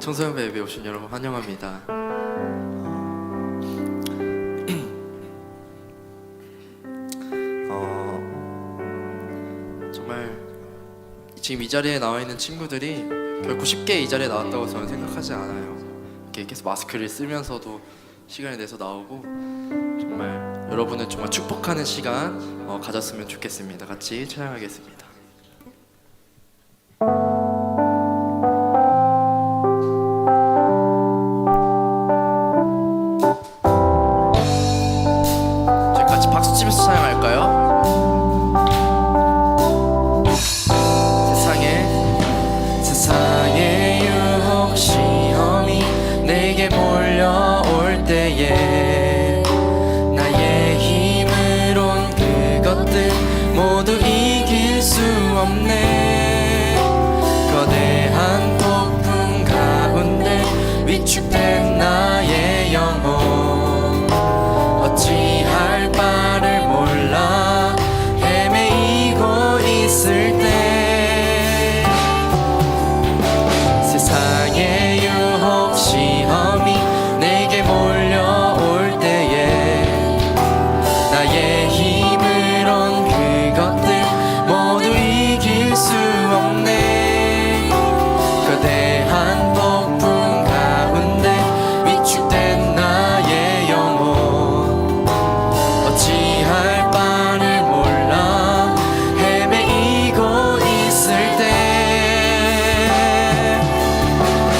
청소년배 예배 오신 여러분 환영합니다. 정말 지금 이 자리에 나와 있는 친구들이 결코 쉽게 이 자리에 나왔다고 저는 생각하지 않아요. 이렇게 계속 마스크를 쓰면서도 시간을 내서 나오고 정말 여러분을 정말 축복하는 시간 가졌으면 좋겠습니다. 같이 찬양하겠습니다. 박수 치면서 찬양할까요? 세상의 유혹 시험이 내게 몰려올 때에 나의 힘으론 그것들 모두 이길 수 없네. 거대한 폭풍 가운데 위축된 나의 영혼 어찌할 바를 몰라 헤매이고 있을 때 세상의 유혹 시험이 내게 몰려올 때에 나의 힘으론 그것들 모두 이길 수 없네. 거대한 폭풍 가운데 위축된 나의 영혼 어찌할 바를 몰라 헤매이고 있을 때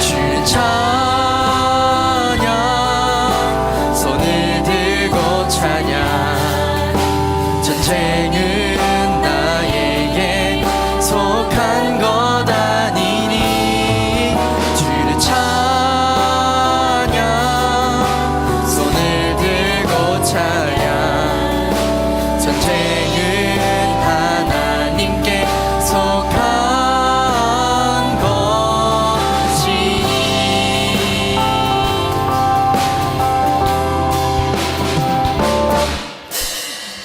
주는 찬양 손을 들고 찬양 전쟁은 나에게 속한 것 아니니 주는 찬양 손을 들고 찬양 전쟁은 하나님께 속한 것이니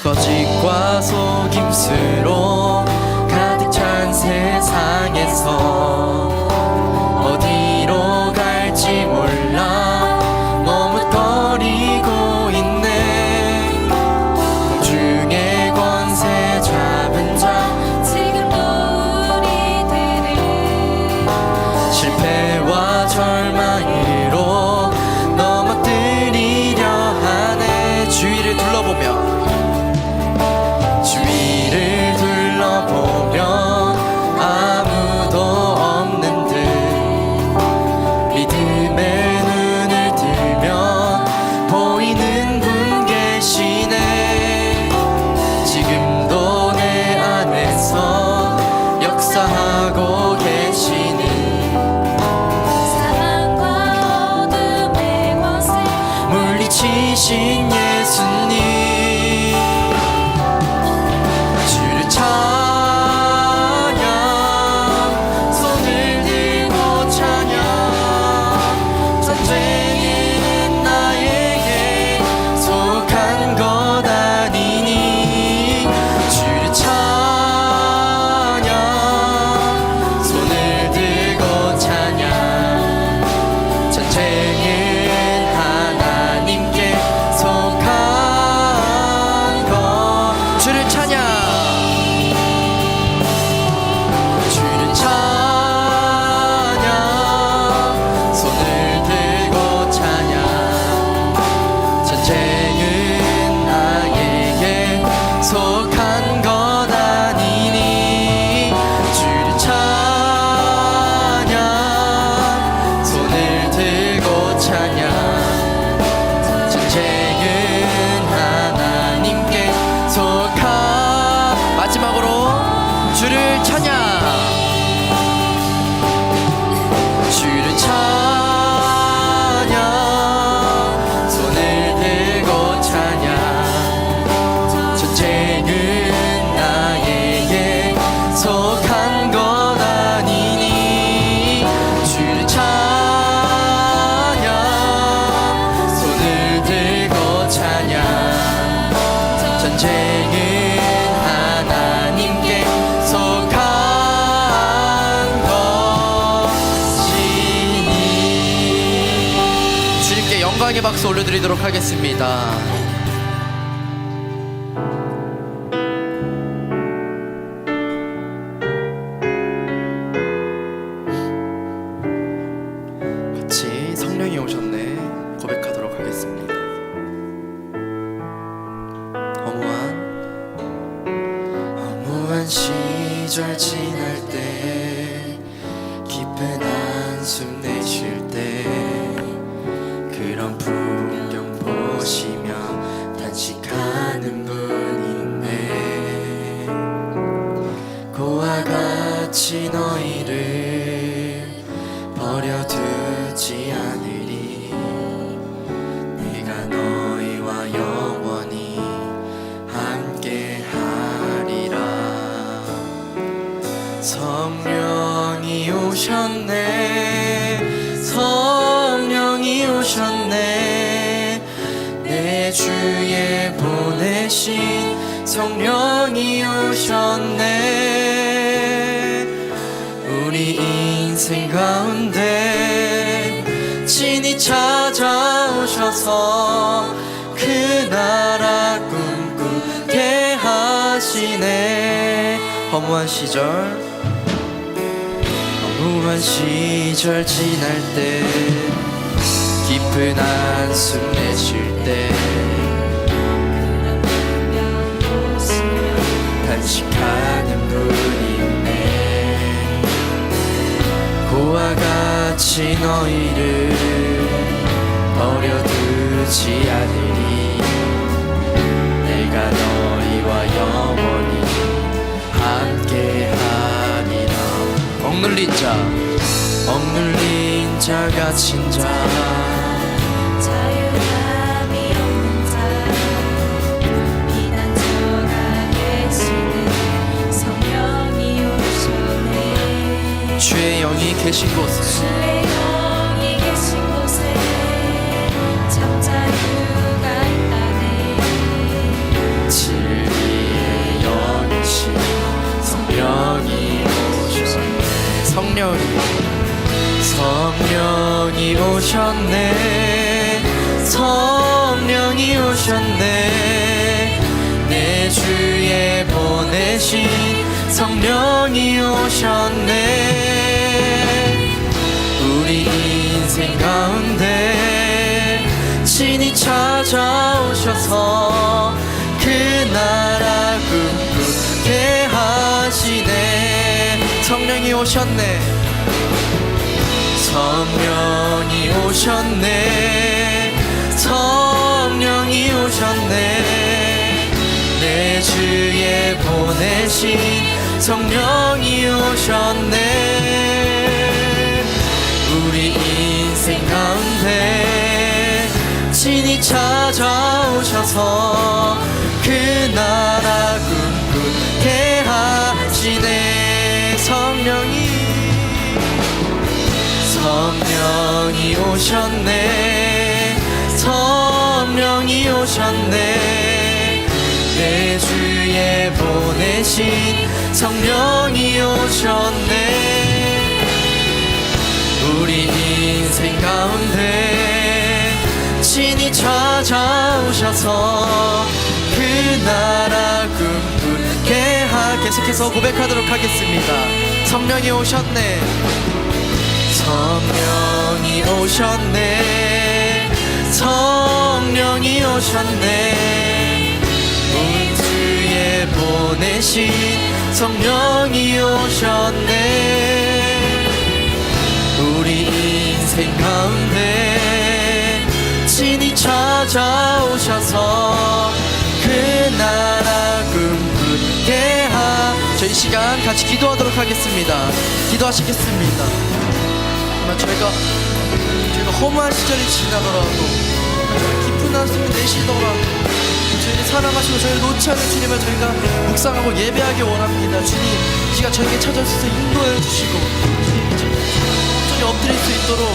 거짓과 속임수로 가득 찬 세상에서 어디로 갈지 몰라 머뭇거리고 있네. 공중의 권세 잡은 자 지금도 우리들을 실패와 절망으로 넘어뜨리려 하네. 주위를 둘러보며 아무도 없는 듯 믿음의 눈을 들면 보이는 분 계시네. 지금도 내 안에서 역사하고 계시는 사랑과 어둠의 권세 물리치신 예수님 주를 찬양 손을 들고 찬양 전쟁은 나에게 속한 것 아니니 주를 찬양 손을 들고 찬양 전쟁은 하나님께 속한 것 주를 찬양 주를 찬양 손을 들고 찬양 전쟁은 나에게 속한 것 아니니 주를 찬양 손을 들고 찬양 전쟁은 하나님께 속한 마지막으로 주를 찬양 주를 찬양 손을 들고 찬양 전쟁은 나에게 속한 것 아니니 주를 찬양 손을 들고 찬양 전쟁은 하나님께 속한 영광의 박수 올려드리도록 하겠습니다. 같이 성령이 오셨네 고백하도록 하겠습니다. 허무한 시절 지날 때 깊은 한숨 내쉴 때 그런 풍경 보시며 단식하는 분이 있네. 고와 같이 너희를 버려두지 않으리. 내가 너희와 영원히 함께하리라. 성령이 오셨네. 성령이 오셨네. 내 주에 보내신 성령이 오셨네. 우리 인생 가운데 친히 찾아오셔서 그 나라 꿈꾸게 하시네. 허무한 시절 지날 때 깊은 한숨 내쉴 때 단식하는 분이 있네. 고와 같이 너희를 버려두지 않으리. 내가 너희와 영원히 함께하리라. 억눌린 자 갇힌 자 자유함이 없는 자 피난처가 계시는 성령이 오셨네. 주의 영이 계신 곳에 주의 영이 계신 곳에 참 자유가 있다네. 진리의 영이신 성령이 오셨네. 성령이 오셨네. 성령이 오셨네. 내 주에 보내신 성령이 오셨네. 우리 인생 가운데 친히 찾아오셔서 그 나라 꿈꾸게 하시네. 성령이 오셨네. 성령이 오셨네. 성령이 오셨네. 내 주에 보내신 성령이 오셨네. 우리 인생 가운데 친히 찾아오셔서 그 나라 꿈꾸게 하시네. 성령이 오셨네. 성령이 오셨네. 내 주에 보내신 성령이 오셨네. 우리 인생 가운데 친히 찾아오셔서 그 나라 꿈꾸게 계속해서 고백하도록 하겠습니다. 성령이 오셨네. 성령이 오셨네. 성령이 오셨네. 우리 주에 보내신 성령이 오셨네. 우리 인생 가운데 친히 찾아오셔서 그 나라 꿈꾸게 저희 시간 같이 기도하도록 하겠습니다. 기도하시겠습니다. 저희가 허무한 시절이 지나더라도 깊은 한숨을 내쉬더라도 저희를 사랑하시고 저희를 놓지 않는 주님을 저희가 묵상하고 예배하기 원합니다. 주님 이 시간 저에게 찾아오셔서 인도해 주시고 저희 엎드릴 수 있도록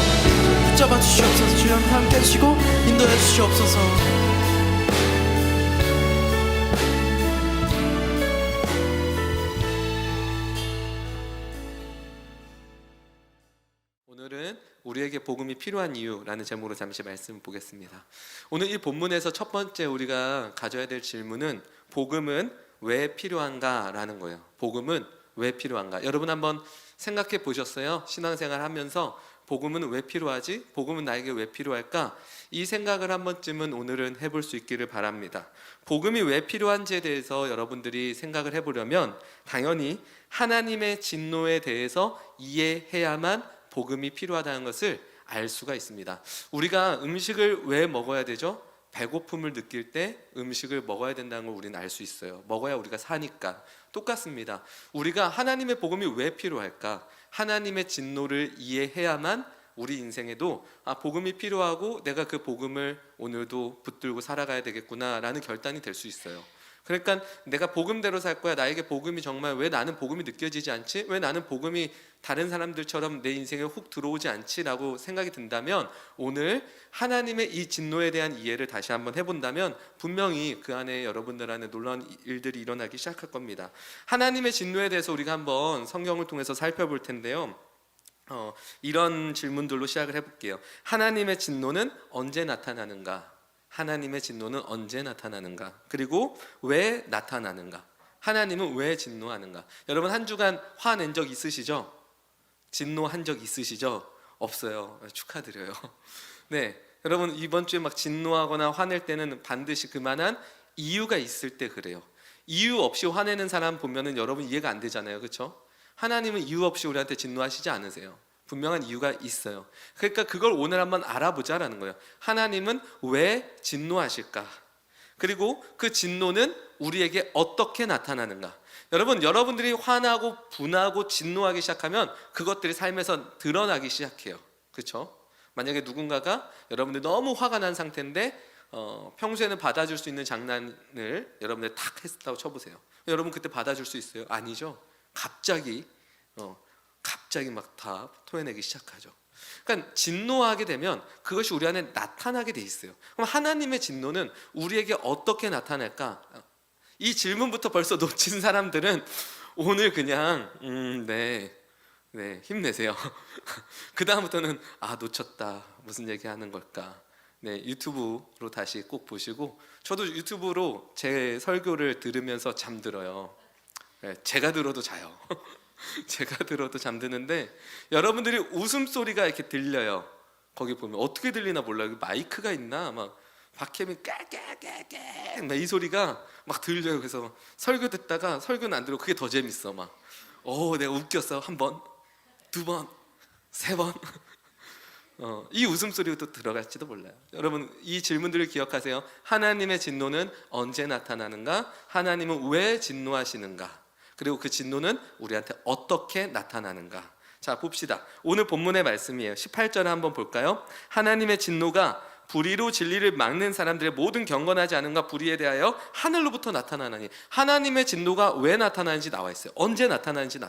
붙잡아 주시옵소서. 주님 함께 하시고 인도해 주시옵소서. 오늘은 우리 우리에게 복음이 필요한 이유라는 제목으로 잠시 말씀을 보겠습니다. 오늘 이 본문에서 첫 번째 우리가 가져야 될 질문은 복음은 왜 필요한가라는 거예요. 복음은 왜 필요한가? 여러분 한번 생각해 보셨어요? 신앙생활 하면서 복음은 왜 필요하지? 복음은 나에게 왜 필요할까? 이 생각을 한 번쯤은 오늘은 해볼 수 있기를 바랍니다. 복음이 왜 필요한지에 대해서 여러분들이 생각을 해보려면 당연히 하나님의 진노에 대해서 이해해야만 복음이 필요하다는 것을 알 수가 있습니다. 우리가 음식을 왜 먹어야 되죠? 배고픔을 느낄 때 음식을 먹어야 된다는 걸 우리는 알 수 있어요. 먹어야 우리가 사니까. 똑같습니다. 우리가 하나님의 복음이 왜 필요할까? 하나님의 진노를 이해해야만 우리 인생에도 복음이 필요하고 내가 그 복음을 오늘도 붙들고 살아가야 되겠구나라는 결단이 될 수 있어요. 그러니까 내가 복음대로 살 거야. 나에게 복음이 정말 왜 나는 복음이 느껴지지 않지? 왜 나는 복음이 다른 사람들처럼 내 인생에 훅 들어오지 않지라고 생각이 든다면 오늘 하나님의 이 진노에 대한 이해를 다시 한번 해본다면 분명히 그 안에 여러분들 안에 놀라운 일들이 일어나기 시작할 겁니다. 하나님의 진노에 대해서 우리가 한번 성경을 통해서 살펴볼 텐데요. 이런 질문들로 시작을 해볼게요. 하나님의 진노는 언제 나타나는가? 하나님의 진노는 언제 나타나는가? 그리고 왜 나타나는가? 하나님은 왜 진노하는가? 여러분 한 주간 화낸 적 있으시죠? 진노한 적 있으시죠? 없어요. 축하드려요. 네, 여러분 이번 주에 막 진노하거나 화낼 때는 반드시 그만한 이유가 있을 때 그래요. 이유 없이 화내는 사람 보면은 여러분 이해가 안 되잖아요, 그렇죠? 하나님은 이유 없이 우리한테 진노하시지 않으세요. 분명한 이유가 있어요. 그러니까 그걸 오늘 한번 알아보자라는 거예요. 하나님은 왜 진노하실까? 그리고 그 진노는 우리에게 어떻게 나타나는가? 여러분들이 화나고 분하고 진노하기 시작하면 그것들이 삶에서 드러나기 시작해요. 그렇죠? 만약에 누군가가 여러분들 너무 화가 난 상태인데 평소에는 받아줄 수 있는 장난을 여러분들 탁 했다고 쳐보세요. 여러분 그때 받아줄 수 있어요? 아니죠. 갑자기 막 다 토해내기 시작하죠. 그러니까 진노하게 되면 그것이 우리 안에 나타나게 돼 있어요. 그럼 하나님의 진노는 우리에게 어떻게 나타날까? 이 질문부터 벌써 놓친 사람들은 오늘 그냥 네 힘내세요. 그 다음부터는 놓쳤다. 무슨 얘기하는 걸까? 네, 유튜브로 다시 꼭 보시고 저도 유튜브로 제 설교를 들으면서 잠들어요. 네, 제가 들어도 자요. 제가 들어도 잠드는데 여러분들이 웃음소리가 이렇게 들려요. 거기 보면 어떻게 들리나 몰라요. 마이크가 있나? 막 박혜민 깨깨깨깨 막 이 소리가 막 들려요. 그래서 설교 듣다가 설교는 안 들고 그게 더 재밌어. 막 내가 웃겼어. 한 번, 두 번, 세 번. 이 웃음소리가 또 들어갈지도 몰라요. 여러분 이 질문들을 기억하세요. 하나님의 진노는 언제 나타나는가? 하나님은 왜 진노하시는가? 그리고 그 진노는 우리한테 어떻게 나타나는가? 자, 봅시다. 오늘 본문의 말씀이에요. 18절을 한번 볼까요? 하나님의 진노가 불의로 진리를 막는 사람들의 모든 경건하지 않음과 불의에 대하여 하늘로부터 나타나나니. 하나님의 진노가 왜 나타나는지 나와 있어요. 언제 나타나는지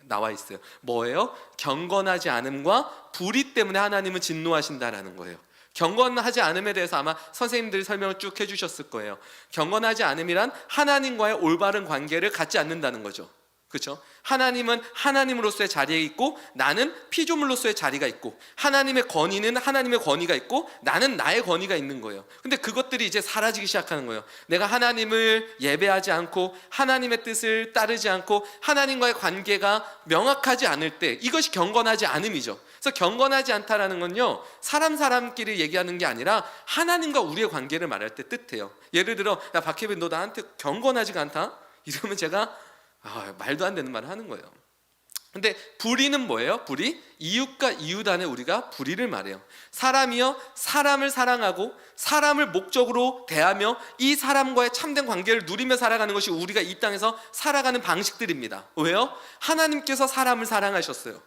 나와 있어요. 뭐예요? 경건하지 않음과 불의 때문에 하나님은 진노하신다라는 거예요. 경건하지 않음에 대해서 아마 선생님들이 설명을 쭉 해주셨을 거예요. 경건하지 않음이란 하나님과의 올바른 관계를 갖지 않는다는 거죠. 그렇죠? 하나님은 하나님으로서의 자리에 있고 나는 피조물로서의 자리가 있고 하나님의 권위는 하나님의 권위가 있고 나는 나의 권위가 있는 거예요. 근데 그것들이 이제 사라지기 시작하는 거예요. 내가 하나님을 예배하지 않고 하나님의 뜻을 따르지 않고 하나님과의 관계가 명확하지 않을 때 이것이 경건하지 않음이죠. 그래서 경건하지 않다라는 건요 사람끼리 얘기하는 게 아니라 하나님과 우리의 관계를 말할 때 뜻해요. 예를 들어 야 박혜빈 너 나한테 경건하지가 않다? 이러면 제가 말도 안 되는 말을 하는 거예요. 근데 불의는 뭐예요? 불의? 이웃과 이웃 안에 우리가 불의를 말해요. 사람이요 사람을 사랑하고 사람을 목적으로 대하며 이 사람과의 참된 관계를 누리며 살아가는 것이 우리가 이 땅에서 살아가는 방식들입니다. 왜요? 하나님께서 사람을 사랑하셨어요.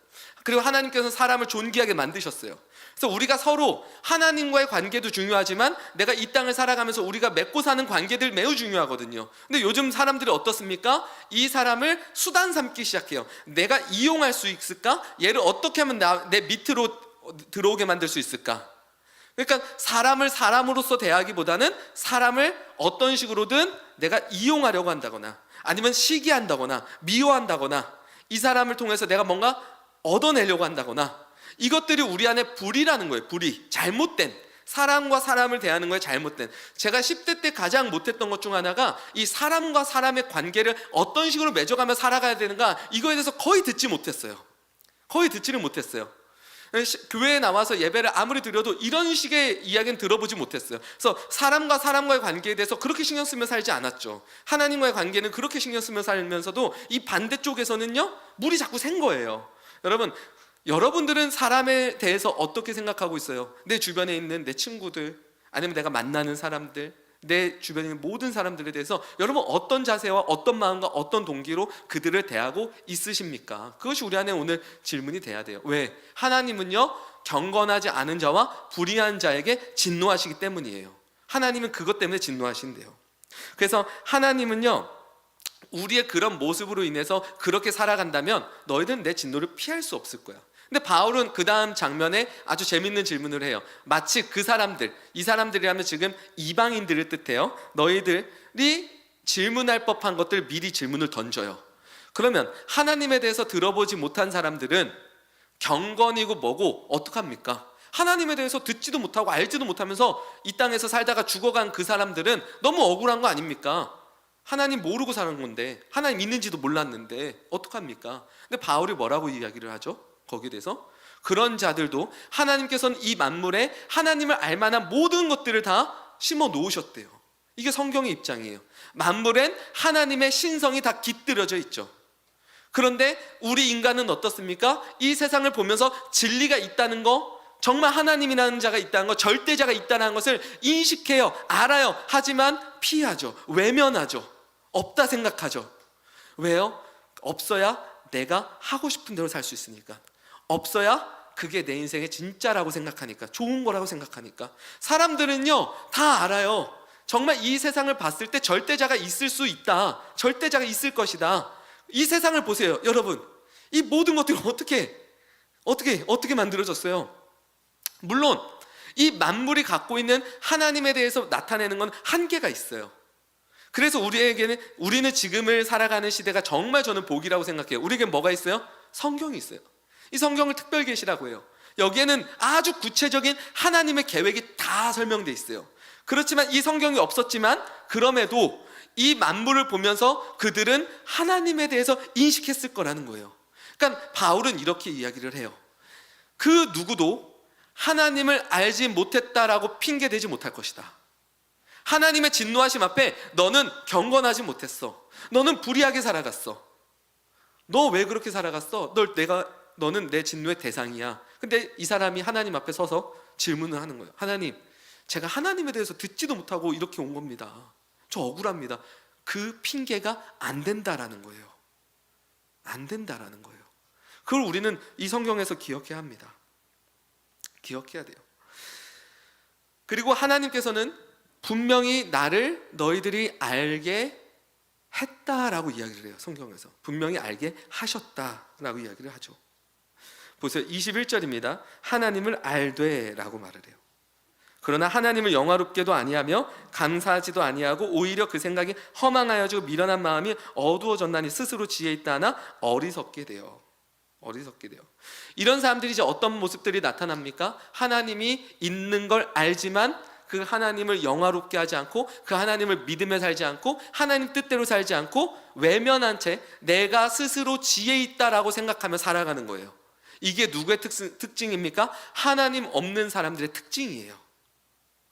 그리고 하나님께서 사람을 존귀하게 만드셨어요. 그래서 우리가 서로 하나님과의 관계도 중요하지만 내가 이 땅을 살아가면서 우리가 맺고 사는 관계들 매우 중요하거든요. 근데 요즘 사람들이 어떻습니까? 이 사람을 수단 삼기 시작해요. 내가 이용할 수 있을까? 얘를 어떻게 하면 내 밑으로 들어오게 만들 수 있을까? 그러니까 사람을 사람으로서 대하기보다는 사람을 어떤 식으로든 내가 이용하려고 한다거나 아니면 시기한다거나 미워한다거나 이 사람을 통해서 내가 뭔가 얻어내려고 한다거나 이것들이 우리 안에 불이라는 거예요. 불이. 잘못된, 사람과 사람을 대하는 거에 잘못된. 제가 10대 때 가장 못했던 것 중 하나가 이 사람과 사람의 관계를 어떤 식으로 맺어가며 살아가야 되는가, 이거에 대해서 거의 듣지 못했어요. 거의 듣지를 못했어요. 교회에 나와서 예배를 아무리 드려도 이런 식의 이야기는 들어보지 못했어요. 그래서 사람과 사람과의 관계에 대해서 그렇게 신경 쓰며 살지 않았죠. 하나님과의 관계는 그렇게 신경 쓰며 살면서도 이 반대쪽에서는요, 물이 자꾸 샌 거예요. 여러분들은 사람에 대해서 어떻게 생각하고 있어요? 내 주변에 있는 내 친구들, 아니면 내가 만나는 사람들, 내 주변에 있는 모든 사람들에 대해서 여러분 어떤 자세와 어떤 마음과 어떤 동기로 그들을 대하고 있으십니까? 그것이 우리 안에 오늘 질문이 돼야 돼요. 왜? 하나님은요, 경건하지 않은 자와 불의한 자에게 진노하시기 때문이에요. 하나님은 그것 때문에 진노하신대요. 그래서 하나님은요, 우리의 그런 모습으로 인해서 그렇게 살아간다면 너희들은 내 진노를 피할 수 없을 거야. 근데 바울은 그 다음 장면에 아주 재밌는 질문을 해요. 마치 그 사람들, 이 사람들이라면 지금 이방인들을 뜻해요. 너희들이 질문할 법한 것들 미리 질문을 던져요. 그러면 하나님에 대해서 들어보지 못한 사람들은 경건이고 뭐고 어떡합니까? 하나님에 대해서 듣지도 못하고 알지도 못하면서 이 땅에서 살다가 죽어간 그 사람들은 너무 억울한 거 아닙니까? 하나님 모르고 사는 건데, 하나님 있는지도 몰랐는데 어떡합니까? 근데 바울이 뭐라고 이야기를 하죠? 거기에 대해서 그런 자들도 하나님께서는 이 만물에 하나님을 알만한 모든 것들을 다 심어 놓으셨대요. 이게 성경의 입장이에요. 만물엔 하나님의 신성이 다 깃들여져 있죠. 그런데 우리 인간은 어떻습니까? 이 세상을 보면서 진리가 있다는 거, 정말 하나님이라는 자가 있다는 거, 절대자가 있다는 것을 인식해요. 알아요. 하지만 피하죠. 외면하죠. 없다 생각하죠. 왜요? 없어야 내가 하고 싶은 대로 살 수 있으니까. 없어야 그게 내 인생의 진짜라고 생각하니까, 좋은 거라고 생각하니까. 사람들은요, 다 알아요. 정말 이 세상을 봤을 때 절대자가 있을 수 있다. 절대자가 있을 것이다. 이 세상을 보세요, 여러분. 이 모든 것들이 어떻게 만들어졌어요? 물론 이 만물이 갖고 있는 하나님에 대해서 나타내는 건 한계가 있어요. 그래서 우리는 지금을 살아가는 시대가 정말 저는 복이라고 생각해요. 우리에게 뭐가 있어요? 성경이 있어요. 이 성경을 특별계시라고 해요. 여기에는 아주 구체적인 하나님의 계획이 다 설명되어 있어요. 그렇지만 이 성경이 없었지만 그럼에도 이 만물을 보면서 그들은 하나님에 대해서 인식했을 거라는 거예요. 그러니까 바울은 이렇게 이야기를 해요. 그 누구도 하나님을 알지 못했다라고 핑계대지 못할 것이다. 하나님의 진노하심 앞에 너는 경건하지 못했어. 너는 불의하게 살아갔어. 너 왜 그렇게 살아갔어? 너는 내 진노의 대상이야. 근데 이 사람이 하나님 앞에 서서 질문을 하는 거예요. 하나님, 제가 하나님에 대해서 듣지도 못하고 이렇게 온 겁니다. 저 억울합니다. 그 핑계가 안 된다라는 거예요. 안 된다라는 거예요. 그걸 우리는 이 성경에서 기억해야 합니다. 기억해야 돼요. 그리고 하나님께서는 분명히 나를 너희들이 알게 했다라고 이야기를 해요. 성경에서 분명히 알게 하셨다라고 이야기를 하죠. 보세요. 21절입니다. 하나님을 알되 라고 말을 해요. 그러나 하나님을 영화롭게도 아니하며 감사하지도 아니하고 오히려 그 생각이 허망하여지고 미련한 마음이 어두워졌나니 스스로 지혜 있다 하나 어리석게 돼요. 이런 사람들이 이제 어떤 모습들이 나타납니까? 하나님이 있는 걸 알지만 그 하나님을 영화롭게 하지 않고, 그 하나님을 믿으며 살지 않고, 하나님 뜻대로 살지 않고 외면한 채 내가 스스로 지혜 있다라고 생각하며 살아가는 거예요. 이게 누구의 특징입니까? 하나님 없는 사람들의 특징이에요.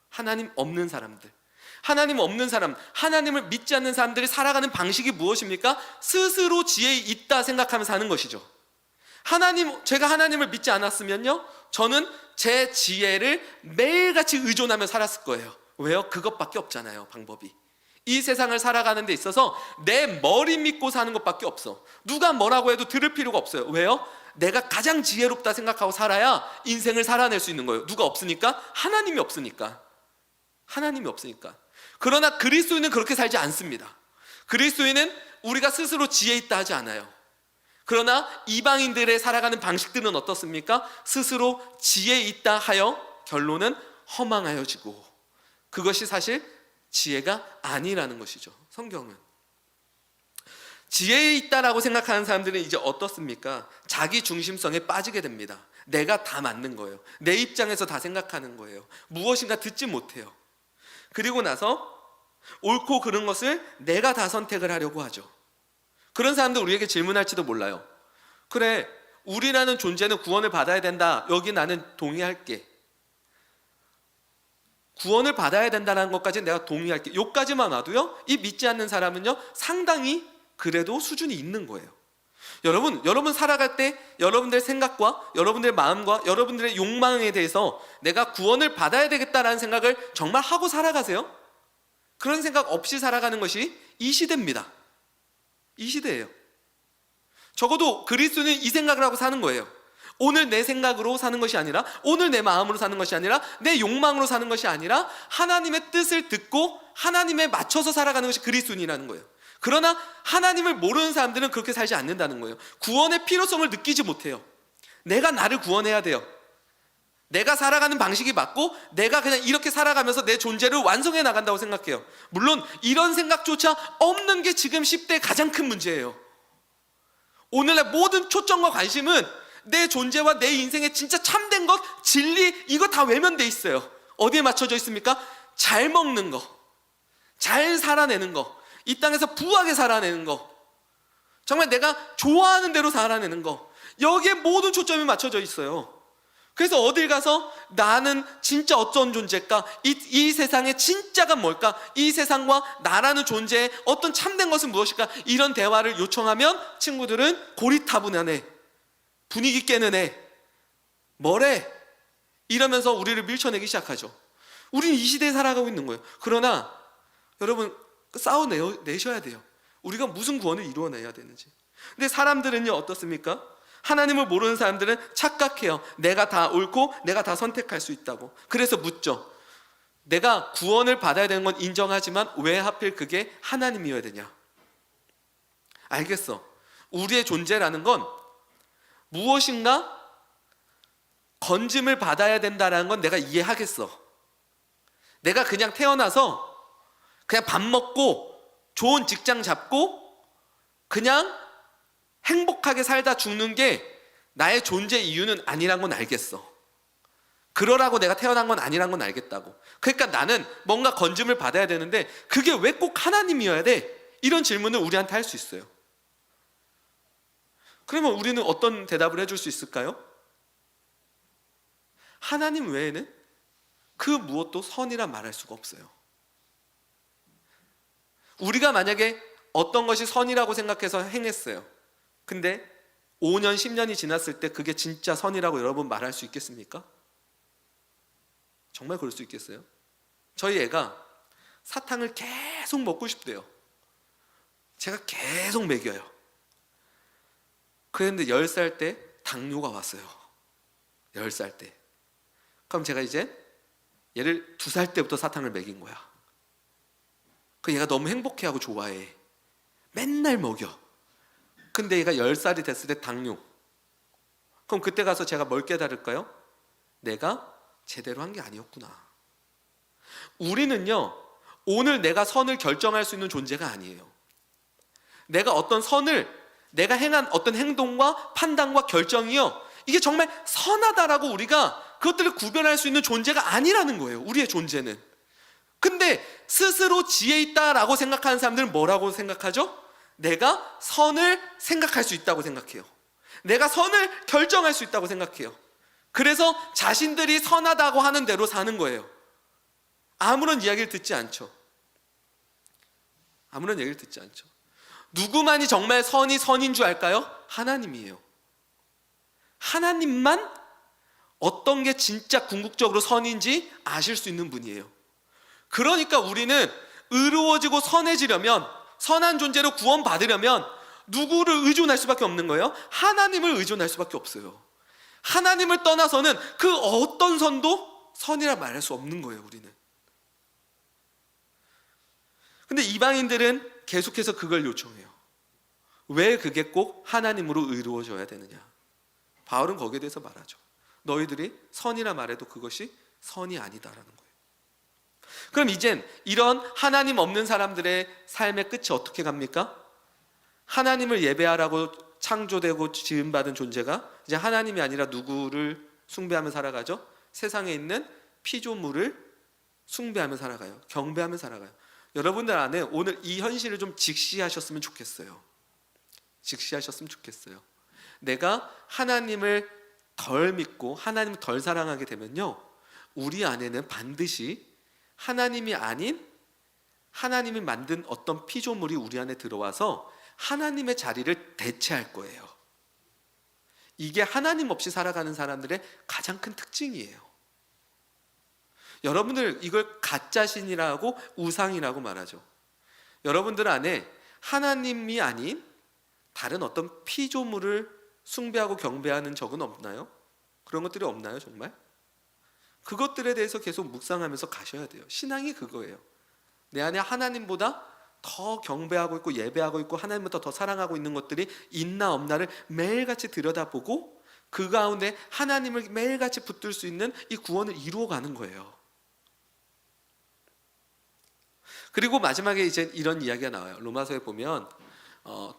하나님 없는 사람들, 하나님을 믿지 않는 사람들이 살아가는 방식이 무엇입니까? 스스로 지혜 있다 생각하며 사는 것이죠. 제가 하나님을 믿지 않았으면요, 저는 제 지혜를 매일같이 의존하며 살았을 거예요. 왜요? 그것밖에 없잖아요, 방법이. 이 세상을 살아가는 데 있어서 내 머리 믿고 사는 것밖에 없어. 누가 뭐라고 해도 들을 필요가 없어요. 왜요? 내가 가장 지혜롭다 생각하고 살아야 인생을 살아낼 수 있는 거예요. 누가 없으니까? 하나님이 없으니까. 그러나 그리스도인은 그렇게 살지 않습니다. 그리스도인은 우리가 스스로 지혜 있다 하지 않아요. 그러나 이방인들의 살아가는 방식들은 어떻습니까? 스스로 지혜 있다 하여 결론은 허망하여지고, 그것이 사실 지혜가 아니라는 것이죠. 성경은 지혜에 있다라고 생각하는 사람들은 이제 어떻습니까? 자기 중심성에 빠지게 됩니다. 내가 다 맞는 거예요. 내 입장에서 다 생각하는 거예요. 무엇인가 듣지 못해요. 그리고 나서 옳고 그른 것을 내가 다 선택을 하려고 하죠. 그런 사람들 우리에게 질문할지도 몰라요. 그래, 우리라는 존재는 구원을 받아야 된다. 여기 나는 동의할게. 구원을 받아야 된다는 것까지는 내가 동의할게. 여기까지만 와도요, 이 믿지 않는 사람은요, 상당히 그래도 수준이 있는 거예요. 여러분 살아갈 때 여러분들의 생각과 여러분들의 마음과 여러분들의 욕망에 대해서 내가 구원을 받아야 되겠다라는 생각을 정말 하고 살아가세요? 그런 생각 없이 살아가는 것이 이 시대입니다. 이 시대예요. 적어도 그리스도는 이 생각을 하고 사는 거예요. 오늘 내 생각으로 사는 것이 아니라, 오늘 내 마음으로 사는 것이 아니라, 내 욕망으로 사는 것이 아니라 하나님의 뜻을 듣고 하나님에 맞춰서 살아가는 것이 그리스도인이라는 거예요. 그러나 하나님을 모르는 사람들은 그렇게 살지 않는다는 거예요. 구원의 필요성을 느끼지 못해요. 내가 나를 구원해야 돼요. 내가 살아가는 방식이 맞고 내가 그냥 이렇게 살아가면서 내 존재를 완성해 나간다고 생각해요. 물론 이런 생각조차 없는 게 지금 10대의 가장 큰 문제예요. 오늘날 모든 초점과 관심은 내 존재와 내 인생의 진짜 참된 것, 진리, 이거 다 외면돼 있어요. 어디에 맞춰져 있습니까? 잘 먹는 거, 잘 살아내는 거, 이 땅에서 부하게 살아내는 거, 정말 내가 좋아하는 대로 살아내는 거, 여기에 모든 초점이 맞춰져 있어요. 그래서 어딜 가서 나는 진짜 어떤 존재일까? 이 세상의 진짜가 뭘까? 이 세상과 나라는 존재의 어떤 참된 것은 무엇일까? 이런 대화를 요청하면 친구들은 고리타분하네, 분위기 깨는 애, 뭐래? 이러면서 우리를 밀쳐내기 시작하죠. 우리는 이 시대에 살아가고 있는 거예요. 그러나 여러분, 싸워내셔야 돼요. 우리가 무슨 구원을 이루어내야 되는지. 근데 사람들은요, 어떻습니까? 하나님을 모르는 사람들은 착각해요. 내가 다 옳고 내가 다 선택할 수 있다고. 그래서 묻죠. 내가 구원을 받아야 되는 건 인정하지만 왜 하필 그게 하나님이어야 되냐? 알겠어. 우리의 존재라는 건 무엇인가 건짐을 받아야 된다는 건 내가 이해하겠어. 내가 그냥 태어나서 그냥 밥 먹고 좋은 직장 잡고 그냥 행복하게 살다 죽는 게 나의 존재 이유는 아니란 건 알겠어. 그러라고 내가 태어난 건 아니란 건 알겠다고. 그러니까 나는 뭔가 건짐을 받아야 되는데 그게 왜 꼭 하나님이어야 돼? 이런 질문을 우리한테 할 수 있어요. 그러면 우리는 어떤 대답을 해줄 수 있을까요? 하나님 외에는 그 무엇도 선이라 말할 수가 없어요. 우리가 만약에 어떤 것이 선이라고 생각해서 행했어요. 근데 5년, 10년이 지났을 때 그게 진짜 선이라고 여러분 말할 수 있겠습니까? 정말 그럴 수 있겠어요? 저희 애가 사탕을 계속 먹고 싶대요. 제가 계속 먹여요. 그런데 10살 때 당뇨가 왔어요. 10살 때. 그럼 제가 이제 얘를 2살 때부터 사탕을 먹인 거야. 그 얘가 너무 행복해하고 좋아해. 맨날 먹여. 근데 얘가 10살이 됐을 때 당뇨. 그럼 그때 가서 제가 뭘 깨달을까요? 내가 제대로 한 게 아니었구나. 우리는요, 오늘 내가 선을 결정할 수 있는 존재가 아니에요. 내가 어떤 선을, 내가 행한 어떤 행동과 판단과 결정이요, 이게 정말 선하다라고 우리가 그것들을 구별할 수 있는 존재가 아니라는 거예요. 우리의 존재는. 근데 스스로 지혜 있다라고 생각하는 사람들은 뭐라고 생각하죠? 내가 선을 생각할 수 있다고 생각해요. 내가 선을 결정할 수 있다고 생각해요. 그래서 자신들이 선하다고 하는 대로 사는 거예요. 아무런 이야기를 듣지 않죠. 아무런 얘기를 듣지 않죠. 누구만이 정말 선이 선인 줄 알까요? 하나님이에요. 하나님만 어떤 게 진짜 궁극적으로 선인지 아실 수 있는 분이에요. 그러니까 우리는 의로워지고 선해지려면, 선한 존재로 구원받으려면 누구를 의존할 수밖에 없는 거예요? 하나님을 의존할 수밖에 없어요. 하나님을 떠나서는 그 어떤 선도 선이라 말할 수 없는 거예요, 우리는. 근데 이방인들은 계속해서 그걸 요청해요. 왜 그게 꼭 하나님으로 의로워져야 되느냐? 바울은 거기에 대해서 말하죠. 너희들이 선이라 말해도 그것이 선이 아니다라는 거예요. 그럼 이젠 이런 하나님 없는 사람들의 삶의 끝이 어떻게 갑니까? 하나님을 예배하라고 창조되고 지음받은 존재가 이제 하나님이 아니라 누구를 숭배하며 살아가죠? 세상에 있는 피조물을 숭배하며 살아가요. 경배하며 살아가요. 여러분들 안에 오늘 이 현실을 좀 직시하셨으면 좋겠어요. 직시하셨으면 좋겠어요. 내가 하나님을 덜 믿고 하나님을 덜 사랑하게 되면요, 우리 안에는 반드시 하나님이 아닌 하나님이 만든 어떤 피조물이 우리 안에 들어와서 하나님의 자리를 대체할 거예요. 이게 하나님 없이 살아가는 사람들의 가장 큰 특징이에요. 여러분들 이걸 가짜신이라고 우상이라고 말하죠. 여러분들 안에 하나님이 아닌 다른 어떤 피조물을 숭배하고 경배하는 적은 없나요? 그런 것들이 없나요, 정말? 그것들에 대해서 계속 묵상하면서 가셔야 돼요. 신앙이 그거예요. 내 안에 하나님보다 더 경배하고 있고 예배하고 있고 하나님보다 더 사랑하고 있는 것들이 있나 없나를 매일같이 들여다보고 그 가운데 하나님을 매일같이 붙들 수 있는 이 구원을 이루어가는 거예요. 그리고 마지막에 이제 이런 이야기가 나와요. 로마서에 보면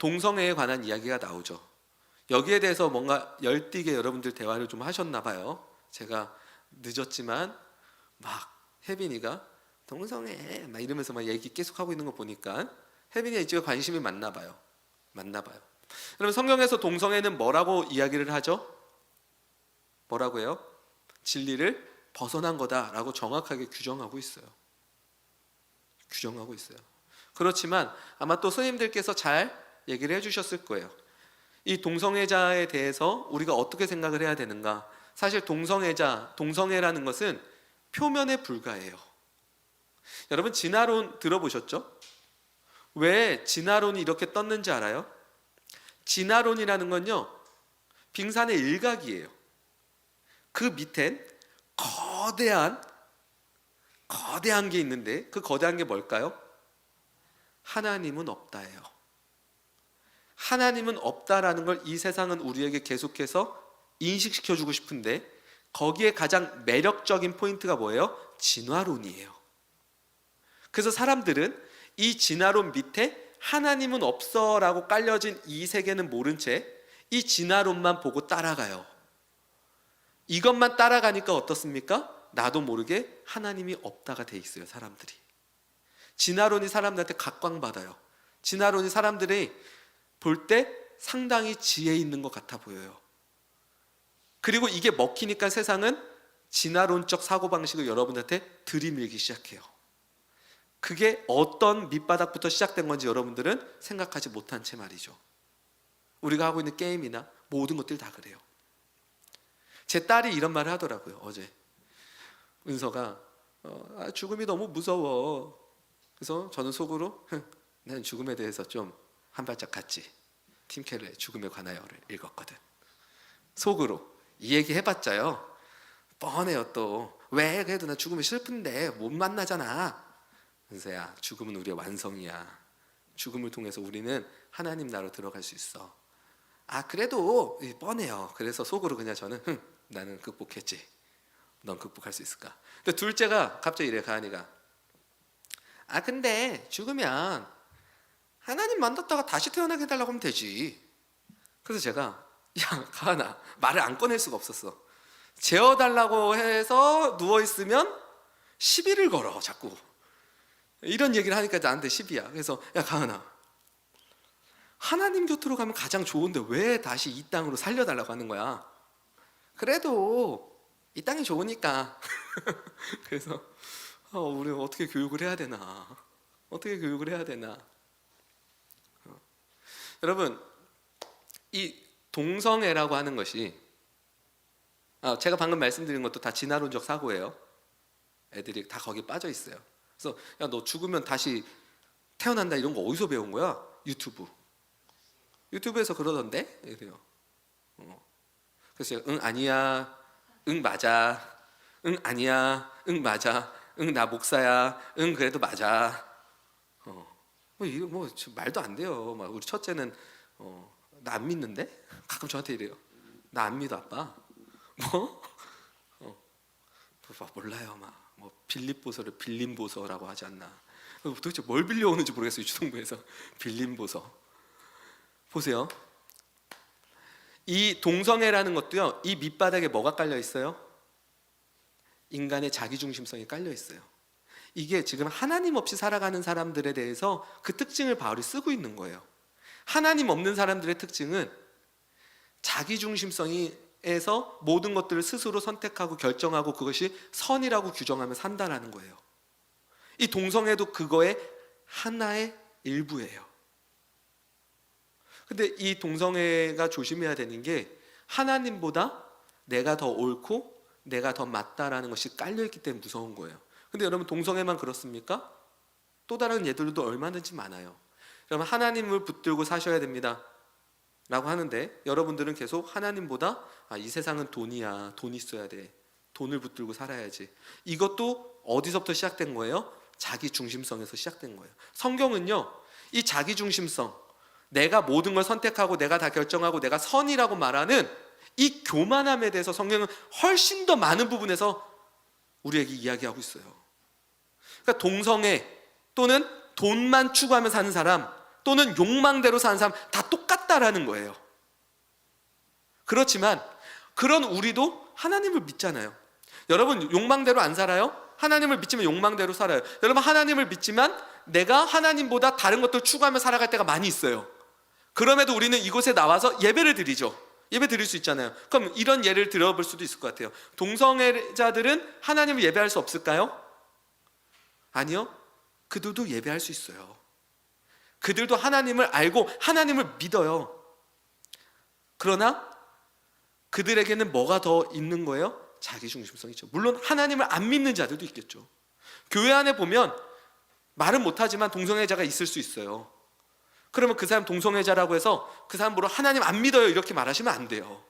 동성애에 관한 이야기가 나오죠. 여기에 대해서 뭔가 열띠게 여러분들 대화를 좀 하셨나 봐요. 제가 늦었지만 막 혜빈이가 동성애 막 이러면서 막 얘기 계속 하고 있는 거 보니까 혜빈이가 이쪽에 관심이 많나 봐요. 그럼 성경에서 동성애는 뭐라고 이야기를 하죠? 뭐라고 해요? 진리를 벗어난 거다라고 정확하게 규정하고 있어요. 그렇지만 아마 또 스님들께서 잘 얘기를 해주셨을 거예요. 이 동성애자에 대해서 우리가 어떻게 생각을 해야 되는가? 사실 동성애라는 것은 표면에 불과해요. 여러분 진화론 들어보셨죠? 왜 진화론이 이렇게 떴는지 알아요? 진화론이라는 건요, 빙산의 일각이에요. 그 밑엔 거대한 게 있는데 그 거대한 게 뭘까요? 하나님은 없다예요. 하나님은 없다라는 걸 이 세상은 우리에게 계속해서 인식시켜주고 싶은데 거기에 가장 매력적인 포인트가 뭐예요? 진화론이에요. 그래서 사람들은 이 진화론 밑에 하나님은 없어라고 깔려진 이 세계는 모른 채 이 진화론만 보고 따라가요. 이것만 따라가니까 어떻습니까? 나도 모르게 하나님이 없다가 돼 있어요, 사람들이. 진화론이 사람들한테 각광받아요. 진화론이 사람들이 볼 때 상당히 지혜 있는 것 같아 보여요. 그리고 이게 먹히니까 세상은 진화론적 사고방식을 여러분한테 들이밀기 시작해요. 그게 어떤 밑바닥부터 시작된 건지 여러분들은 생각하지 못한 채 말이죠. 우리가 하고 있는 게임이나 모든 것들이 다 그래요. 제 딸이 이런 말을 하더라고요. 어제 은서가 죽음이 너무 무서워. 그래서 저는 속으로 난 죽음에 대해서 좀 한 발짝 갔지. 팀 켈러의 죽음에 관하여를 읽었거든. 속으로 이 얘기 해봤자요, 뻔해요. 또 왜 그래도 나 죽음이 슬픈데 못 만나잖아. 은서야, 죽음은 우리의 완성이야. 죽음을 통해서 우리는 하나님 나라로 들어갈 수 있어. 그래도 뻔해요. 그래서 속으로 그냥 저는 나는 극복했지. 넌 극복할 수 있을까? 근데 둘째가 갑자기 이래, 가은이가. 근데 죽으면 하나님 만났다가 다시 태어나게 해달라고 하면 되지. 그래서 제가 가은아, 말을 안 꺼낼 수가 없었어. 재워달라고 해서 누워있으면 시비를 걸어 자꾸. 이런 얘기를 하니까 나한테 시비야. 그래서 가은아, 하나님 곁으로 가면 가장 좋은데 왜 다시 이 땅으로 살려달라고 하는 거야? 그래도 이 땅이 좋으니까. 그래서 우리 어떻게 교육을 해야 되나? 여러분, 이 동성애라고 하는 것이 제가 방금 말씀드린 것도 다 진화론적 사고예요. 애들이 다 거기 빠져 있어요. 그래서 너 죽으면 다시 태어난다 이런 거 어디서 배운 거야? 유튜브에서 그러던데? 이래요. 그래서 응 아니야, 응 맞아, 응 아니야, 응 맞아, 응 나 목사야, 응 그래도 맞아. 이거 뭐 말도 안 돼요. 막 우리 첫째는 나 안 믿는데? 가끔 저한테 이래요. 나 안 믿어 아빠. 뭐? 몰라요. 뭐 빌립보서를 빌림보서라고 하지 않나. 도대체 뭘 빌려오는지 모르겠어요. 주동부에서 빌림보서. 보세요. 이 동성애라는 것도요, 이 밑바닥에 뭐가 깔려 있어요? 인간의 자기중심성이 깔려 있어요. 이게 지금 하나님 없이 살아가는 사람들에 대해서 그 특징을 바울이 쓰고 있는 거예요. 하나님 없는 사람들의 특징은 자기중심성에서 모든 것들을 스스로 선택하고 결정하고 그것이 선이라고 규정하며 산다라는 거예요. 이 동성애도 그거의 하나의 일부예요. 근데 이 동성애가 조심해야 되는 게 하나님보다 내가 더 옳고 내가 더 맞다라는 것이 깔려있기 때문에 무서운 거예요. 근데 여러분, 동성애만 그렇습니까? 또 다른 예들도 얼마든지 많아요. 여러분, 하나님을 붙들고 사셔야 됩니다 라고 하는데 여러분들은 계속 하나님보다 이 세상은 돈이야, 돈 있어야 돼, 돈을 붙들고 살아야지. 이것도 어디서부터 시작된 거예요? 자기 중심성에서 시작된 거예요. 성경은요, 이 자기 중심성, 내가 모든 걸 선택하고 내가 다 결정하고 내가 선이라고 말하는 이 교만함에 대해서 성경은 훨씬 더 많은 부분에서 우리에게 이야기하고 있어요. 그러니까 동성애 또는 돈만 추구하며 사는 사람 또는 욕망대로 사는 사람 다 똑같다라는 거예요. 그렇지만 그런 우리도 하나님을 믿잖아요. 여러분, 욕망대로 안 살아요? 하나님을 믿지만 욕망대로 살아요. 여러분, 하나님을 믿지만 내가 하나님보다 다른 것들 추구하며 살아갈 때가 많이 있어요. 그럼에도 우리는 이곳에 나와서 예배를 드리죠. 예배 드릴 수 있잖아요. 그럼 이런 예를 들어볼 수도 있을 것 같아요. 동성애자들은 하나님을 예배할 수 없을까요? 아니요. 그들도 예배할 수 있어요. 그들도 하나님을 알고 하나님을 믿어요. 그러나 그들에게는 뭐가 더 있는 거예요? 자기중심성이죠. 물론 하나님을 안 믿는 자들도 있겠죠. 교회 안에 보면 말은 못하지만 동성애자가 있을 수 있어요. 그러면 그 사람 동성애자라고 해서 그 사람으로 하나님 안 믿어요 이렇게 말하시면 안 돼요.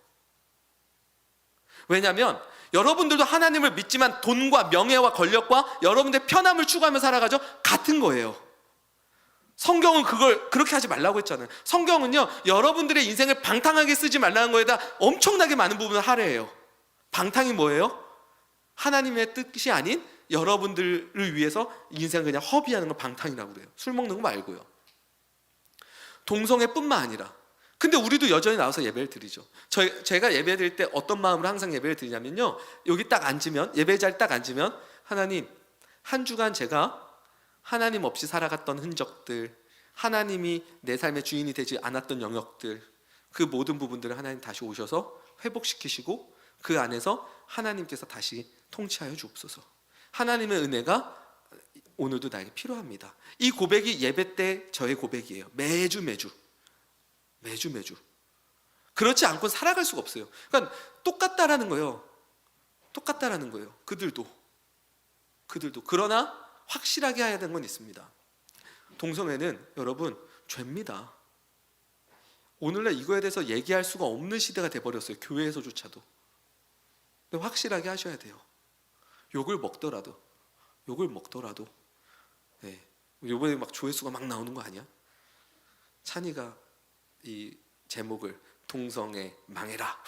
왜냐하면 여러분들도 하나님을 믿지만 돈과 명예와 권력과 여러분들의 편함을 추구하며 살아가죠. 같은 거예요. 성경은 그걸 그렇게 하지 말라고 했잖아요. 성경은요, 여러분들의 인생을 방탕하게 쓰지 말라는 거에다 엄청나게 많은 부분을 할애해요. 방탕이 뭐예요? 하나님의 뜻이 아닌 여러분들을 위해서 인생을 그냥 허비하는 걸 방탕이라고 그래요. 술 먹는 거 말고요. 동성애뿐만 아니라, 근데 우리도 여전히 나와서 예배를 드리죠. 제가 예배 드릴 때 어떤 마음으로 항상 예배를 드리냐면요, 여기 딱 앉으면, 예배 자리 딱 앉으면 하나님, 한 주간 제가 하나님 없이 살아갔던 흔적들, 하나님이 내 삶의 주인이 되지 않았던 영역들, 그 모든 부분들을 하나님 다시 오셔서 회복시키시고 그 안에서 하나님께서 다시 통치하여 주옵소서. 하나님의 은혜가 오늘도 나에게 필요합니다. 이 고백이 예배 때 저의 고백이에요. 매주 그렇지 않고 살아갈 수가 없어요. 그러니까 똑같다라는 거예요. 똑같다라는 거예요. 그들도. 그러나 확실하게 해야 되는 건 있습니다. 동성애는 여러분 죄입니다. 오늘날 이거에 대해서 얘기할 수가 없는 시대가 돼버렸어요. 교회에서조차도. 근데 확실하게 하셔야 돼요. 욕을 먹더라도 네. 이번에 막 조회수가 막 나오는 거 아니야? 찬이가 이 제목을 동성애 망해라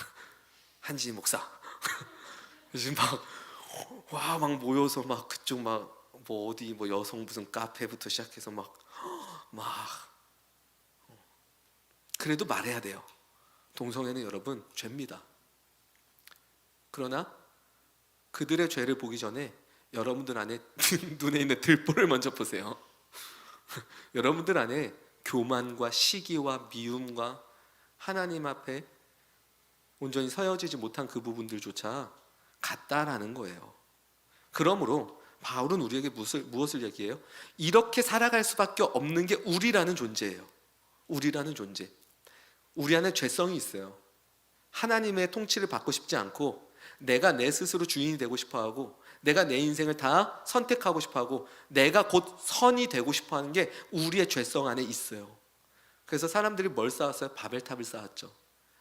한지 목사 요즘 막 모여서 막 그쪽 막 뭐 어디 뭐 여성 무슨 카페부터 시작해서 막 그래도 말해야 돼요. 동성애는 여러분 죄입니다. 그러나 그들의 죄를 보기 전에 여러분들 안에 눈에 있는 들보를 먼저 보세요. 여러분들 안에 교만과 시기와 미움과 하나님 앞에 온전히 서여지지 못한 그 부분들조차 같다라는 거예요. 그러므로 바울은 우리에게 무엇을 얘기해요? 이렇게 살아갈 수밖에 없는 게 우리라는 존재예요. 우리라는 존재. 우리 안에 죄성이 있어요. 하나님의 통치를 받고 싶지 않고 내가 내 스스로 주인이 되고 싶어하고 내가 내 인생을 다 선택하고 싶어하고 내가 곧 선이 되고 싶어하는 게 우리의 죄성 안에 있어요. 그래서 사람들이 뭘 쌓았어요? 바벨탑을 쌓았죠.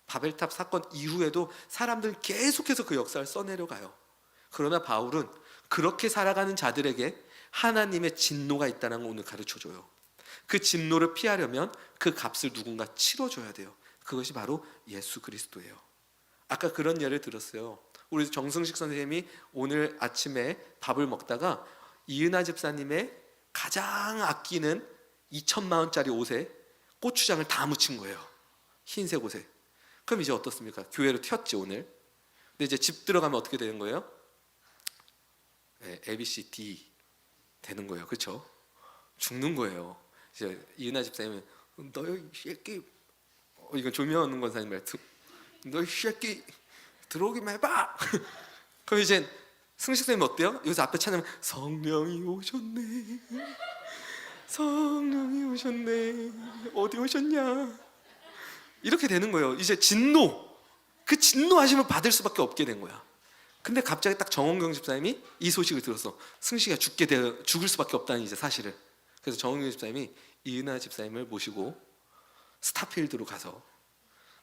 바벨탑 사건 이후에도 사람들은 계속해서 그 역사를 써내려가요. 그러나 바울은 그렇게 살아가는 자들에게 하나님의 진노가 있다는 걸 오늘 가르쳐줘요. 그 진노를 피하려면 그 값을 누군가 치러줘야 돼요. 그것이 바로 예수 그리스도예요. 아까 그런 예를 들었어요. 우리 정승식 선생님이 오늘 아침에 밥을 먹다가 이은하 집사님의 가장 아끼는 2,000만 원짜리 옷에 고추장을 다 묻힌 거예요. 흰색 옷에. 그럼 이제 어떻습니까? 교회로 튀었지 오늘. 근데 이제 집 들어가면 어떻게 되는 거예요? 네, A, B, C, D 되는 거예요. 그렇죠? 죽는 거예요. 이제 이은하 집사님은 너 이 새끼, 이건 조명하는 권사님 말투. 너 이 새끼 들어오기만 해봐. 그럼 이제 승식쌤이 어때요? 여기서 앞에 찬양 성령이 오셨네, 성령이 오셨네, 어디 오셨냐, 이렇게 되는 거예요. 이제 진노, 그 진노하심을 받을 수밖에 없게 된 거야. 근데 갑자기 딱 정원경 집사님이 이 소식을 들었어. 승식이가 죽을 수밖에 없다는 이제 사실을. 그래서 정원경 집사님이 이은하 집사님을 모시고 스타필드로 가서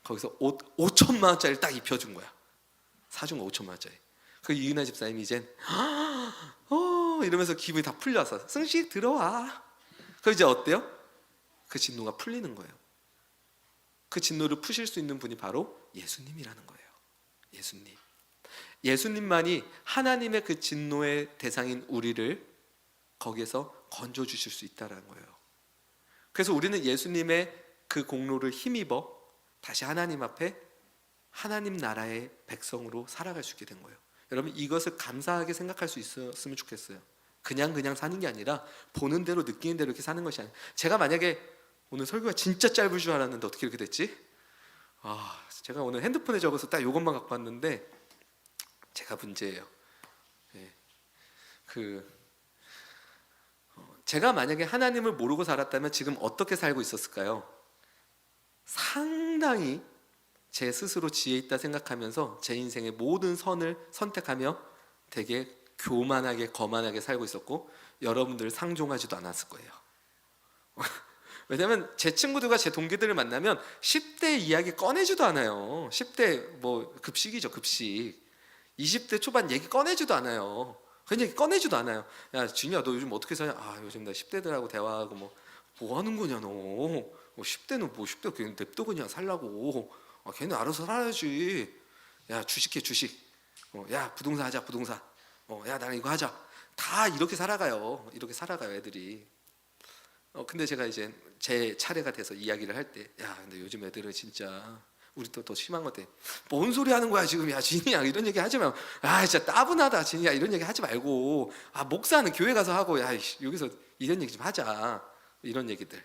거기서 옷 5천만 원짜리를 딱 입혀준 거야. 사준 거 5천만 원짜리. 그 이은하 집사님이 이젠 이러면서 기분이 다 풀려서 승식 들어와. 그 이제 어때요? 그 진노가 풀리는 거예요. 그 진노를 푸실 수 있는 분이 바로 예수님이라는 거예요. 예수님. 예수님만이 하나님의 그 진노의 대상인 우리를 거기에서 건져 주실 수 있다는 거예요. 그래서 우리는 예수님의 그 공로를 힘입어 다시 하나님 앞에 하나님 나라의 백성으로 살아갈 수 있게 된 거예요. 여러분, 이것을 감사하게 생각할 수 있었으면 좋겠어요. 그냥 사는 게 아니라 보는 대로 느끼는 대로 이렇게 사는 것이 아니에요. 제가 만약에 오늘 설교가 진짜 짧을 줄 알았는데 어떻게 이렇게 됐지? 제가 오늘 핸드폰에 적어서 딱 이것만 갖고 왔는데 제가 문제예요. 제가 만약에 하나님을 모르고 살았다면 지금 어떻게 살고 있었을까요? 상당히 제 스스로 지혜 있다 생각하면서 제 인생의 모든 선을 선택하며 되게 교만하게 거만하게 살고 있었고 여러분들 상종하지도 않았을 거예요. 왜냐면 제 친구들과 제 동기들을 만나면 10대 이야기 꺼내지도 않아요. 10대 뭐 급식이죠, 급식. 20대 초반 얘기 꺼내지도 않아요. 그런 얘기 꺼내지도 않아요. 야 진이야, 너 요즘 어떻게 사냐? 요즘 나 10대들하고 대화하고 뭐 하는 거냐 너. 10대는 뭐 10대 그냥 냅둬 그냥 살라고. 걔는 알아서 살아야지. 야 주식해 주식. 야 부동산 하자 부동산. 야 나랑 이거 하자. 다 이렇게 살아가요. 이렇게 살아가요 애들이. 근데 제가 이제 제 차례가 돼서 이야기를 할 때, 야 근데 요즘 애들은 진짜 우리 또 더 심한 것 같아. 뭔 소리 하는 거야 지금? 야 진이야 이런 얘기 하지 마. 진짜 따분하다 진이야 이런 얘기 하지 말고. 목사는 교회 가서 하고 야 여기서 이런 얘기 좀 하자. 이런 얘기들.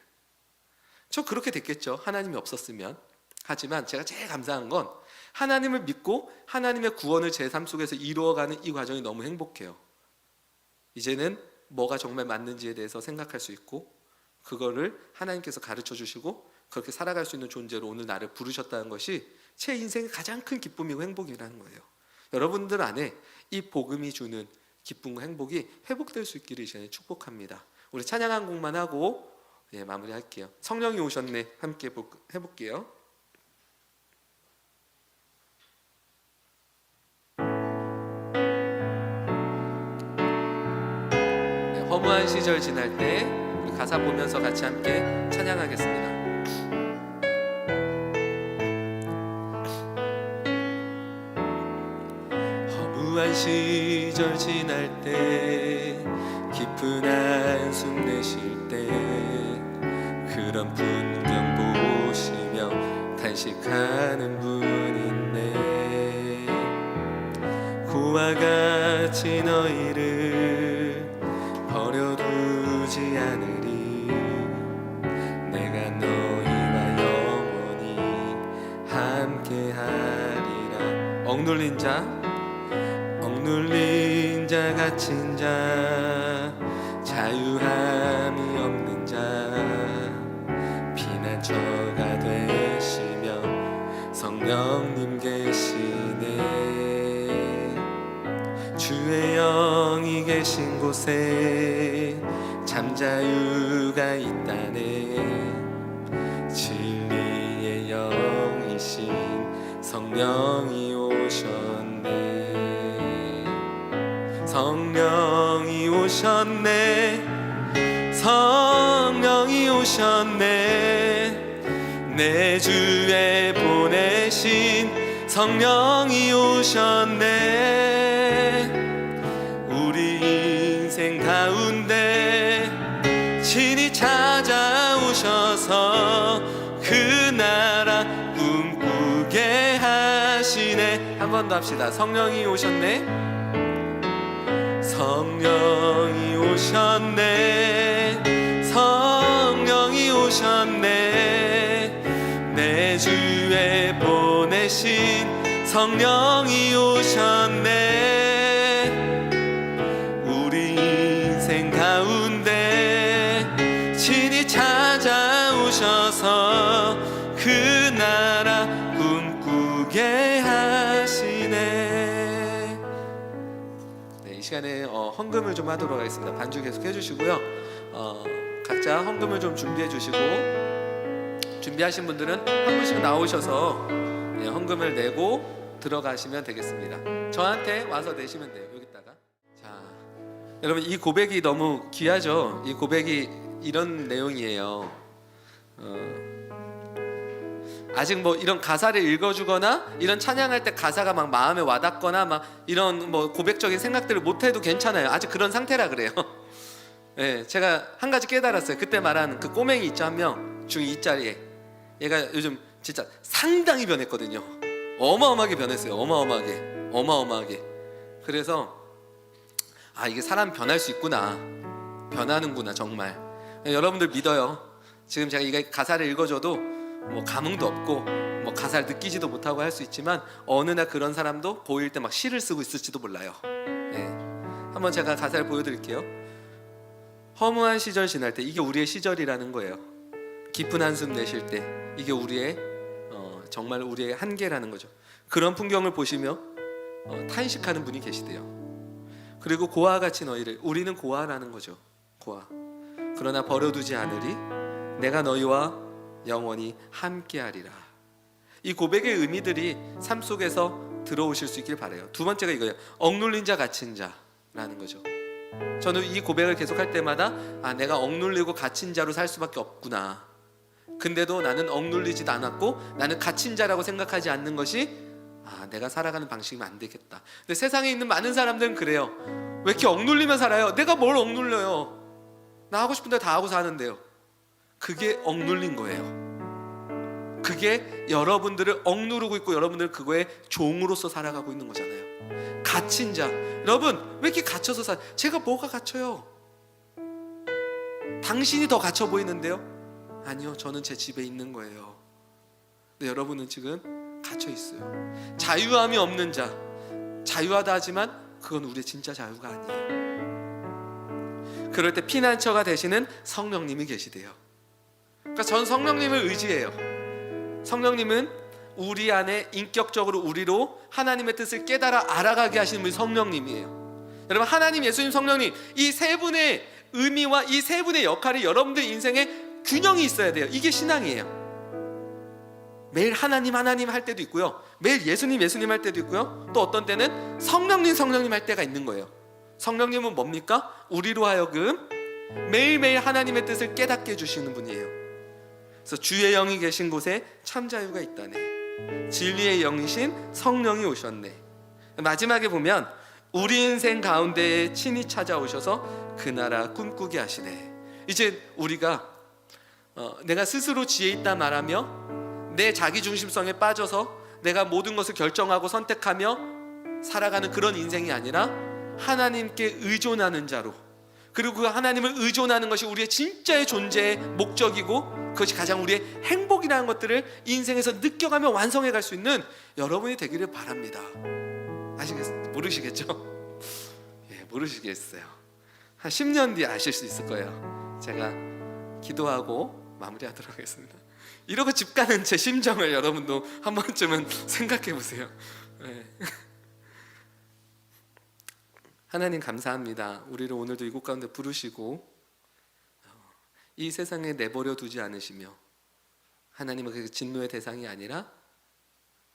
저 그렇게 됐겠죠. 하나님이 없었으면. 하지만 제가 제일 감사한 건 하나님을 믿고 하나님의 구원을 제 삶 속에서 이루어가는 이 과정이 너무 행복해요. 이제는 뭐가 정말 맞는지에 대해서 생각할 수 있고 그거를 하나님께서 가르쳐 주시고 그렇게 살아갈 수 있는 존재로 오늘 나를 부르셨다는 것이 제 인생의 가장 큰 기쁨이고 행복이라는 거예요. 여러분들 안에 이 복음이 주는 기쁨과 행복이 회복될 수 있기를 이제 축복합니다. 우리 찬양 한 곡만 하고 마무리할게요. 성령이 오셨네 함께 해볼게요. 허무한 시절 지날 때 우리 가사 보면서 같이 함께 찬양하겠습니다. 허무한 시절 지날 때 깊은 한숨 내쉴 때 그런 풍경 보시며 탄식하는 분 있네. 고와 같이 너희를 버려두지 않으리. 내가 너희와 영원히 함께하리라. 억눌린 자 갇힌 자 자유함이 없는 자 피난처가 되시며 성령님 계시네. 주의 영이 계신 곳에 잠자유가 있다네. 진리의 영이신 성령이 오셨네. 성령이 오셨네. 성령이 오셨네. 내 주에 보내신 성령이 오셨네. 우리 인생 가운데 친히 찾아오셔서 그 나라 꿈꾸게 번 더 합시다. 성령이 오셨네. 성령이 오셨네. 성령이 오셨네. 내 주에 보내신 성령이 오셨네. 우리 인생 가운데 친히 찾아오셔서 그 나라 꿈꾸게 하시네. 네, 이 시간에 헌금을 좀 하도록 하겠습니다. 반주 계속 해주시고요. 각자 헌금을 좀 준비해 주시고, 준비하신 분들은 한 분씩 나오셔서 헌금을 내고 들어가시면 되겠습니다. 저한테 와서 내시면 돼요. 여기다가. 자, 여러분, 이 고백이 너무 귀하죠. 이 고백이 이런 내용이에요. 아직 뭐 이런 가사를 읽어주거나 이런 찬양할 때 가사가 막 마음에 와닿거나 막 이런 뭐 고백적인 생각들을 못해도 괜찮아요. 아직 그런 상태라 그래요. 네, 제가 한 가지 깨달았어요. 그때 말한 그 꼬맹이 있죠, 한 명, 중2짜리에. 얘가 요즘 진짜 상당히 변했거든요. 어마어마하게 변했어요. 어마어마하게. 그래서 이게 사람 변할 수 있구나, 변하는구나 정말. 여러분들 믿어요. 지금 제가 이 가사를 읽어줘도 뭐 감흥도 없고 뭐 가사를 느끼지도 못하고 할 수 있지만, 어느 날 그런 사람도 보일 때 막 시를 쓰고 있을지도 몰라요. 네. 한번 제가 가사를 보여드릴게요. 허무한 시절 지날 때, 이게 우리의 시절이라는 거예요. 깊은 한숨 내쉴 때, 이게 우리의 정말 우리의 한계라는 거죠. 그런 풍경을 보시며 탄식하는 분이 계시대요. 그리고 고아와 같이 너희를, 우리는 고아라는 거죠. 고아. 그러나 버려두지 않으리, 내가 너희와 영원히 함께하리라. 이 고백의 의미들이 삶 속에서 들어오실 수 있길 바라요. 두 번째가 이거예요. 억눌린 자 갇힌 자라는 거죠. 저는 이 고백을 계속할 때마다 내가 억눌리고 갇힌 자로 살 수밖에 없구나. 근데도 나는 억눌리지도 않았고 나는 갇힌 자라고 생각하지 않는 것이 내가 살아가는 방식이면 안 되겠다. 근데 세상에 있는 많은 사람들은 그래요. 왜 이렇게 억눌리며 살아요? 내가 뭘 억눌려요? 나 하고 싶은 대로 다 하고 사는데요. 그게 억눌린 거예요. 그게 여러분들을 억누르고 있고 여러분들 그거에 종으로서 살아가고 있는 거잖아요. 갇힌 자. 여러분, 왜 이렇게 갇혀서 제가 뭐가 갇혀요? 당신이 더 갇혀 보이는데요? 아니요, 저는 제 집에 있는 거예요. 근데 여러분은 지금 갇혀 있어요. 자유함이 없는 자. 자유하다 하지만 그건 우리의 진짜 자유가 아니에요. 그럴 때 피난처가 되시는 성령님이 계시대요. 그러니까 전 성령님을 의지해요. 성령님은 우리 안에 인격적으로 우리로 하나님의 뜻을 깨달아 알아가게 하시는 분이 성령님이에요. 여러분, 하나님, 예수님, 성령님, 이 세 분의 의미와 이 세 분의 역할이 여러분들 인생에 균형이 있어야 돼요. 이게 신앙이에요. 매일 하나님 할 때도 있고요, 매일 예수님 할 때도 있고요, 또 어떤 때는 성령님 할 때가 있는 거예요. 성령님은 뭡니까? 우리로 하여금 매일매일 하나님의 뜻을 깨닫게 해주시는 분이에요. 그래서 주의 영이 계신 곳에 참 자유가 있다네. 진리의 영이신 성령이 오셨네. 마지막에 보면 우리 인생 가운데에 친히 찾아오셔서 그 나라 꿈꾸게 하시네. 이제 우리가 내가 스스로 지혜 있다 말하며 내 자기중심성에 빠져서 내가 모든 것을 결정하고 선택하며 살아가는 그런 인생이 아니라 하나님께 의존하는 자로, 그리고 그 하나님을 의존하는 것이 우리의 진짜의 존재의 목적이고 그것이 가장 우리의 행복이라는 것들을 인생에서 느껴가며 완성해 갈 수 있는 여러분이 되기를 바랍니다. 모르시겠죠? 예, 모르시겠어요. 한 10년 뒤에 아실 수 있을 거예요. 제가 기도하고 마무리하도록 하겠습니다. 이러고 집 가는 제 심정을 여러분도 한 번쯤은 생각해 보세요. 예. 하나님 감사합니다. 우리를 오늘도 이곳 가운데 부르시고 이 세상에 내버려 두지 않으시며, 하나님은 그 진노의 대상이 아니라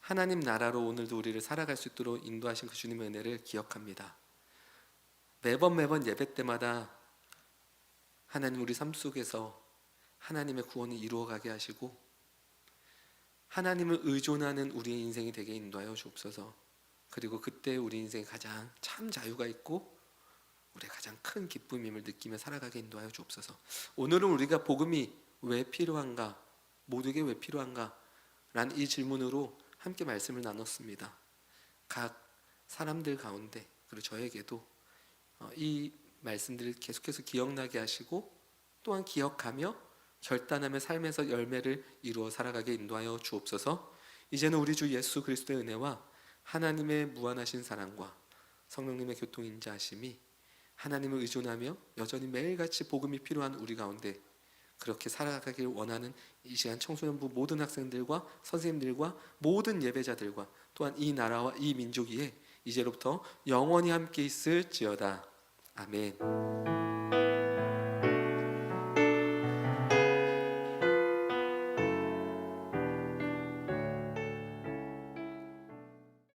하나님 나라로 오늘도 우리를 살아갈 수 있도록 인도하신 그 주님의 은혜를 기억합니다. 매번 예배 때마다 하나님 우리 삶 속에서 하나님의 구원을 이루어가게 하시고 하나님을 의존하는 우리의 인생이 되게 인도하여 주옵소서. 그리고 그때 우리 인생에 가장 참 자유가 있고 우리의 가장 큰 기쁨임을 느끼며 살아가게 인도하여 주옵소서. 오늘은 우리가 복음이 왜 필요한가, 모두에게 왜 필요한가 라는 이 질문으로 함께 말씀을 나눴습니다. 각 사람들 가운데 그리고 저에게도 이 말씀들을 계속해서 기억나게 하시고 또한 기억하며 결단하며 삶에서 열매를 이루어 살아가게 인도하여 주옵소서. 이제는 우리 주 예수 그리스도의 은혜와 하나님의 무한하신 사랑과 성령님의 교통인자하심이 하나님을 의존하며 여전히 매일같이 복음이 필요한 우리 가운데 그렇게 살아가길 원하는 이 시간 청소년부 모든 학생들과 선생님들과 모든 예배자들과 또한 이 나라와 이 민족 위에 이제로부터 영원히 함께 있을지어다. 아멘.